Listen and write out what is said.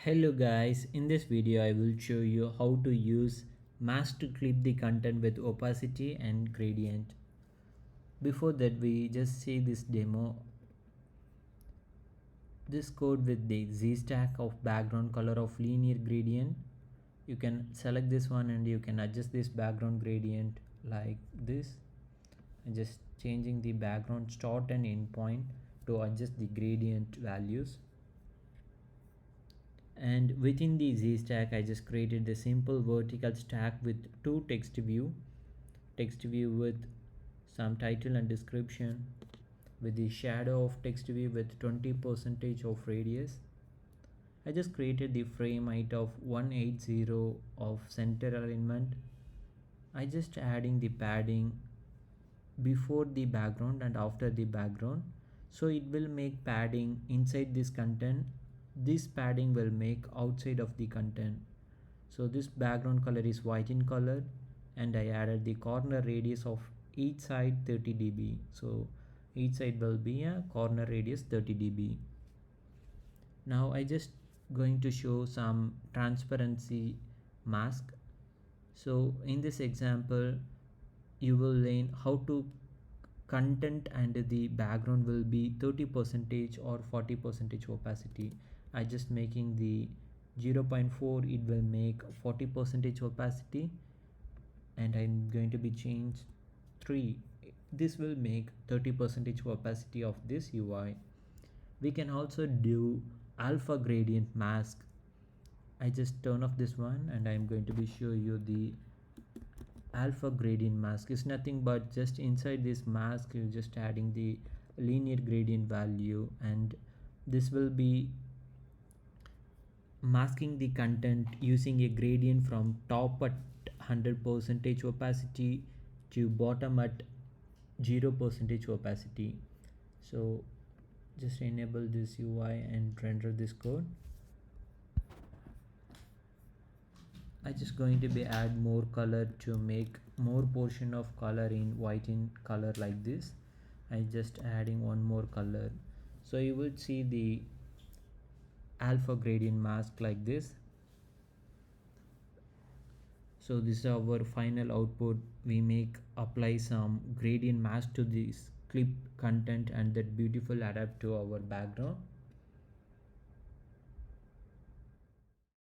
Hello guys, in this video I will show you how to use mask to clip the content with opacity and gradient. Before that we just see this demo. This code with the Z stack of background color of linear gradient. You can select this one and you can adjust this background gradient like this. And just changing the background start and end point to adjust the gradient values. And within the Z stack I just created the simple vertical stack with two text view with some title and description, with the shadow of text view with 20% of radius. I just created the frame height of 180 of center alignment. I just adding the padding before the background and after the background, so it will make padding inside this content. This padding will make outside of the content. So this background color is white in color, and I added the corner radius of each side 30 dB. So each side will be a corner radius 30 dB. Now I just going to show some transparency mask. So in this example you will learn how to content and the background will be 30% or 40% opacity. I just making the 0.4, it will make 40% opacity, and I'm going to be changed 3. This will make 30% opacity of this UI. We can also do alpha gradient mask. I just turn off this one and I'm going to be show you the alpha gradient mask. Is nothing but just inside this mask you're just adding the linear gradient value, and this will be masking the content using a gradient from top at 100% opacity to bottom at 0% opacity. So just enable this UI and render this code. I just going to be add more color to make more portion of color in white in color like this. I just adding one more color, so you will see the alpha gradient mask like this. So this is our final output. We make apply some gradient mask to this clip content, and that beautiful adapt to our background.